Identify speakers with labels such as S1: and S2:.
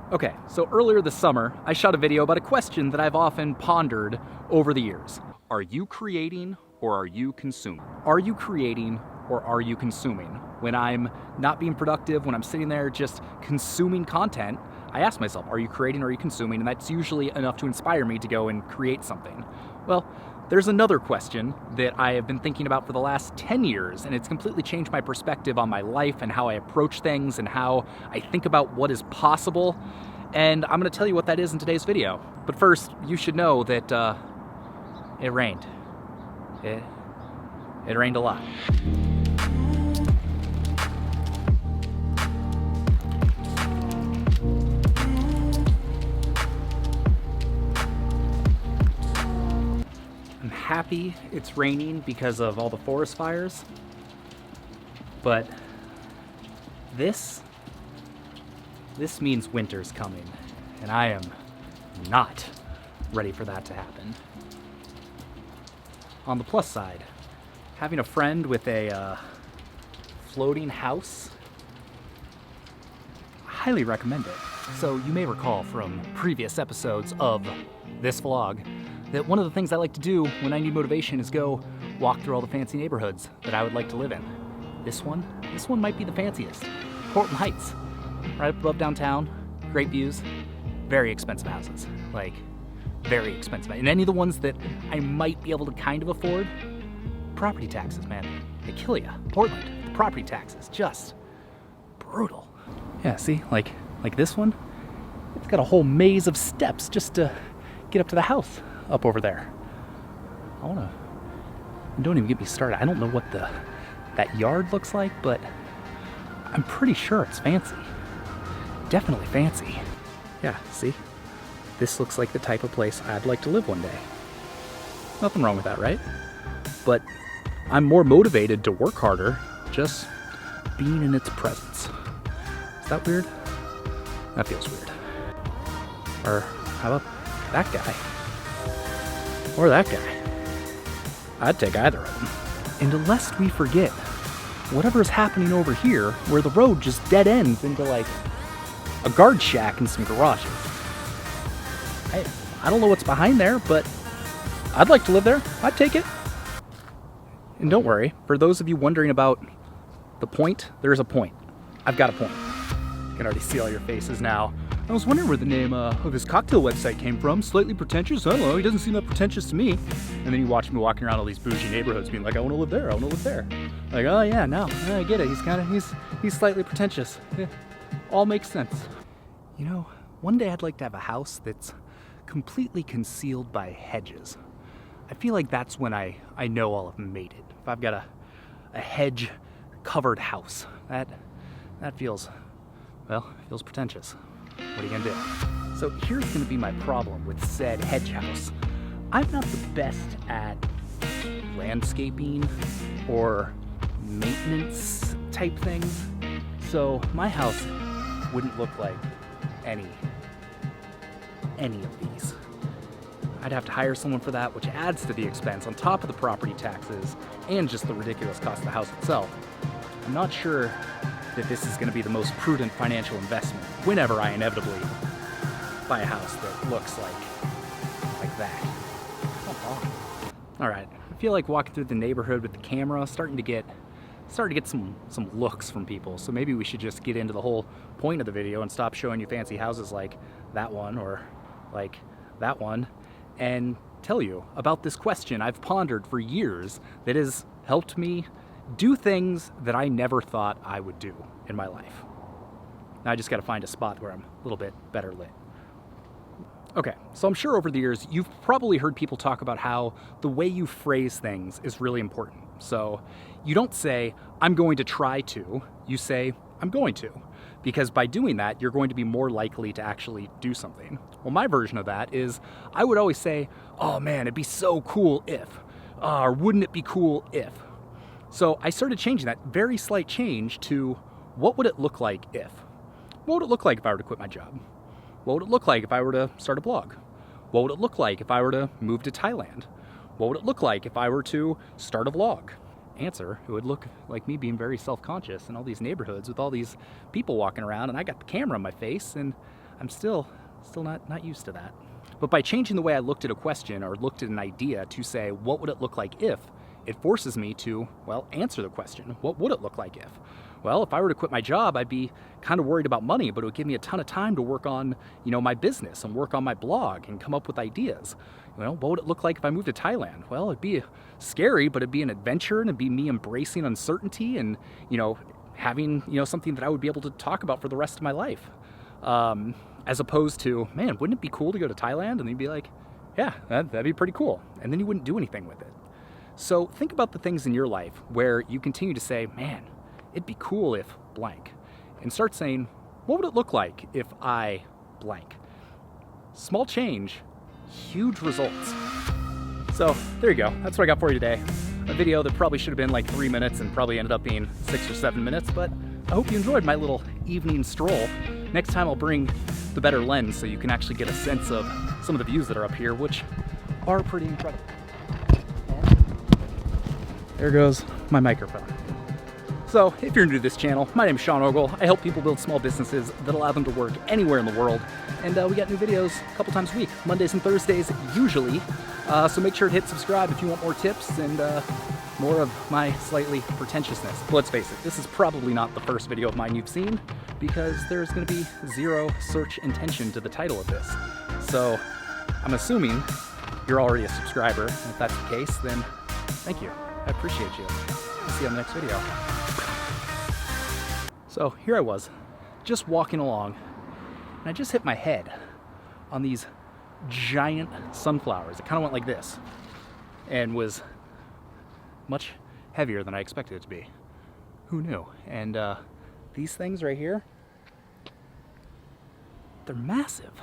S1: Okay, so earlier this summer, I shot a video about a question that I've often pondered over the years. Are you creating or are you consuming? Are you creating or are you consuming? When I'm not being productive, when I'm sitting there just consuming content, I ask myself, are you creating or are you consuming? And that's usually enough to inspire me to go and create something. Well, there's another question that I have been thinking about for the last 10 years, and it's completely changed my perspective on my life and how I approach things and how I think about what is possible. And I'm going to tell you what that is in today's video. But first, you should know that it rained. It rained a lot. I'm happy it's raining because of all the forest fires, but this means winter's coming, and I am not ready for that to happen. On the plus side, having a friend with a floating house, I highly recommend it. So you may recall from previous episodes of this vlog that one of the things I like to do when I need motivation is go walk through all the fancy neighborhoods that I would like to live in. This one might be the fanciest. Portland Heights, right up above downtown, great views, very expensive houses, like very expensive. And any of the ones that I might be able to kind of afford, property taxes, man, they kill ya. Portland, the property taxes, just brutal. Yeah, see, like this one, it's got a whole maze of steps just to get up to the house up over there. Don't even get me started. I don't know what that yard looks like, but I'm pretty sure it's fancy. Definitely fancy. Yeah, see? This looks like the type of place I'd like to live one day. Nothing wrong with that, right? But I'm more motivated to work harder just being in its presence. Is that weird? That feels weird. Or how about that guy? Or that guy? I'd take either of them. And lest we forget, whatever's happening over here, where the road just dead ends into like a guard shack and some garages. I don't know what's behind there, but I'd like to live there. I'd take it. And don't worry, for those of you wondering about the point, there's a point. I've got a point. I can already see all your faces now. I was wondering where the name of his cocktail website came from. Slightly pretentious. I don't know. He doesn't seem that pretentious to me. And then you watch me walking around all these bougie neighborhoods, being like, I want to live there. I want to live there. Like, oh yeah, no, I get it. He's slightly pretentious. Yeah, all makes sense. You know, one day I'd like to have a house that's completely concealed by hedges. I feel like that's when I know I'll have made it. If I've got a hedge-covered house, that feels pretentious. What are you gonna do? So here's gonna be my problem with said hedge house. I'm not the best at landscaping or maintenance type things, so my house wouldn't look like any of these. I'd have to hire someone for that, which adds to the expense on top of the property taxes and just the ridiculous cost of the house itself. I'm not sure that this is going to be the most prudent financial investment whenever I inevitably buy a house that looks like that. All right, I feel like walking through the neighborhood with the camera, starting to get some looks from people. So maybe we should just get into the whole point of the video and stop showing you fancy houses like that one or like that one, and tell you about this question I've pondered for years that has helped me do things that I never thought I would do in my life. Now I just got to find a spot where I'm a little bit better lit. Okay, so I'm sure over the years you've probably heard people talk about how the way you phrase things is really important. So you don't say, I'm going to try to, you say, I'm going to. Because by doing that, you're going to be more likely to actually do something. Well, my version of that is, I would always say, oh man, it'd be so cool if, or wouldn't it be cool if? So I started changing that very slight change to, what would it look like if? What would it look like if I were to quit my job? What would it look like if I were to start a blog? What would it look like if I were to move to Thailand? What would it look like if I were to start a vlog? Answer, it would look like me being very self-conscious in all these neighborhoods with all these people walking around, and I got the camera in my face, and I'm still not used to that. But by changing the way I looked at a question or looked at an idea to say, what would it look like if, it forces me to, well, answer the question. What would it look like if? Well, if I were to quit my job, I'd be kind of worried about money, but it would give me a ton of time to work on, my business and work on my blog and come up with ideas. Well, what would it look like if I moved to Thailand? Well, it'd be scary, but it'd be an adventure, and it'd be me embracing uncertainty and, having, something that I would be able to talk about for the rest of my life. As opposed to, man, wouldn't it be cool to go to Thailand? And you'd be like, yeah, that'd be pretty cool. And then you wouldn't do anything with it. So think about the things in your life where you continue to say, man, it'd be cool if blank. And start saying, what would it look like if I blank? Small change, huge results. So there you go. That's what I got for you today. A video that probably should have been like 3 minutes and probably ended up being 6 or 7 minutes, but I hope you enjoyed my little evening stroll. Next time I'll bring the better lens so you can actually get a sense of some of the views that are up here, which are pretty incredible. There goes my microphone. So if you're new to this channel, my name is Sean Ogle. I help people build small businesses that allow them to work anywhere in the world. And we got new videos a couple times a week, Mondays and Thursdays usually. So make sure to hit subscribe if you want more tips and more of my slightly pretentiousness. But let's face it, this is probably not the first video of mine you've seen because there's going to be zero search intention to the title of this. So I'm assuming you're already a subscriber. And if that's the case, then thank you. I appreciate you. I'll see you on the next video. So here I was, just walking along, and I just hit my head on these giant sunflowers. It kind of went like this and was much heavier than I expected it to be. Who knew? And these things right here, they're massive.